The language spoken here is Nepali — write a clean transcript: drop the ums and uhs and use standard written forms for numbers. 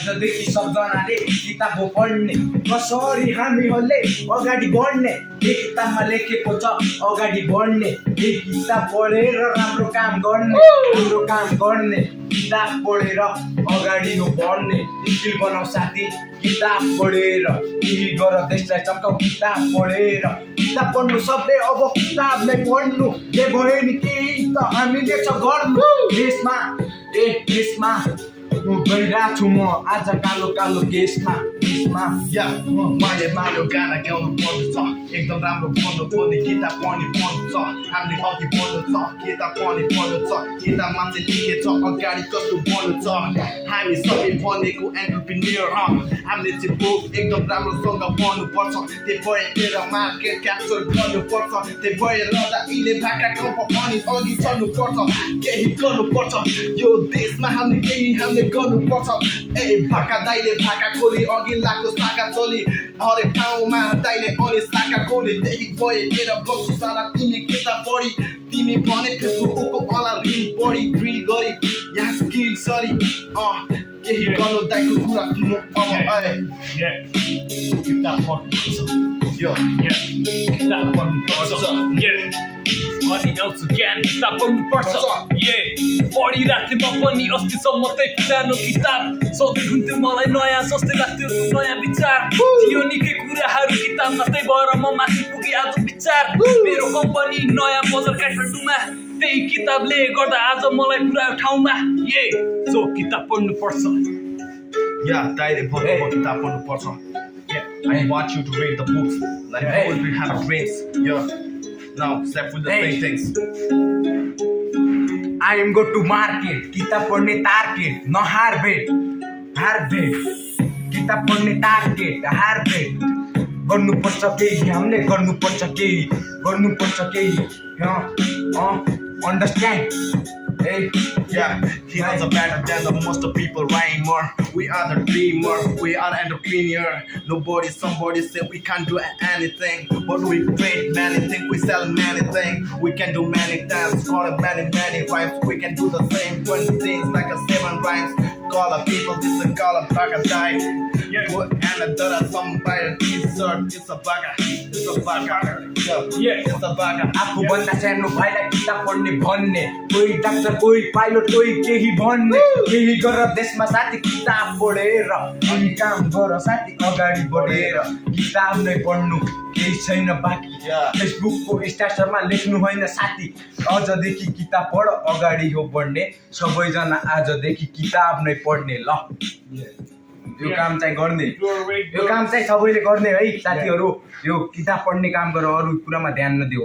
आजदेखि सबजनाले किताब पढ्ने कसरी हामीहरूले अगाडि बढ्ने यो किताबमा लेखेको छ अगाडि बढ्ने यो किताब पढेर राम्रो काम गर्ने किताब पढेर अगाडि हो बढ्ने स्किल बनाऊ साथी किताब पढेर केही गर देशलाई चम्काऊ किताब पढेर किताब पढ्नु सबले अब किताब नै पढ्नु जे भयो नि केही त हामीले छ गर्नु देशमा गइरहेको छु म आज कालो कालो केसमा मैले मालो गाना गाउनु पर्छ एकदम राम्रो बन्नु पर्ने किताब पढ्ने मन छ हामीले अघि बढ्नु छ किताब पढ्ने पर्नु छ किताबमा चाहिँ लेखेछ अगाडि कस्तो बन्नु छ हामी सबै बनेको एन्टरप्रेन्योर हामीले चाहिँ बुक एकदम राम्रोसँग पढ्नु पर्छ त्यही भएर मार्केट क्याप्चर गर्नु पर्छ त्यही भएर यिनले भाका कम्पनी अघि चढ्नु पर्छ केही गर्नु पर्छ यो देशमा हामीले गर्नु पर्छ ए भाका दाइले भाका खोली अघि लाग्दो साका चोली हरेक ठाउँमा दाइले अनि साका खोली त्यही भएर बस्छु सारा तिमी किताब पढी तिमी भने फेसबुकको अला रिल पढी ड्रिल गरी यहाँ स्किल सरी केही गर्नु दाइको कुरा सुन्नु अब किताब पढ्नुपर्छ किताब पढ्नुपर्छ अनि आउँछ ज्ञान किताब पढ्नुपर्छ पढिरहेको थिएँ म पनि अस्तिसम्म त्यही पुरानो किताब सधैँ हुन्थ्यो मलाई नयाँ सस्तै लाग्थ्यो नयाँ विचार थियो निकै कुराहरू किताबमा त्यही भएर म माथि पुगेँ आज विचार मेरो कम्पनी नयाँ बजार काठमाडौँमा त्यही किताबले गर्दा आज मलाई पुरा ठाउँमा सो किताब पढ्नुपर्छ दाइले भन्नुभयो किताब पढ्नुपर्छ I want you to read the books like always we have dreams now step with the same things I am go to market किताब पढ्ने टार्गेट नहार भेट किताब पढ्ने टार्गेट हार भेट गर्नुपर्छ केही हामीले गर्नुपर्छ केही understand he knows better than the most people rhymer. We are the dreamer, we are entrepreneur. Nobody, somebody say we can't do anything, but we create many things, we sell many things. We can do many times, call it many rhymes. We can do the same 20 things like a 7 rhymes. Call up people, this is call up crocodile. Put another somebody t-shirt, it's a bugger. It's a bugger. आफू भन्दा सानो भाइलाई किताब पढ्ने भन्ने कोही डाक्टर कोही पाइलट कोही केही भन्ने केही गर देशमा साथी किताब पढेर केही काम गर साथी अगाडि बढेर किताब नै पढ्नु केही छैन बाँकी फेसबुकको स्ट्याटसमा लेख्नु होइन साथी अझदेखि किताब पढ अगाडि हो बढ्ने सबैजना आजदेखि किताब नै पढ्ने ल यो काम चाहिँ गर्ने यो काम चाहिँ सबैले गर्ने है साथीहरू यो किताब पढ्ने काम गर अरू कुरामा ध्यान नदियो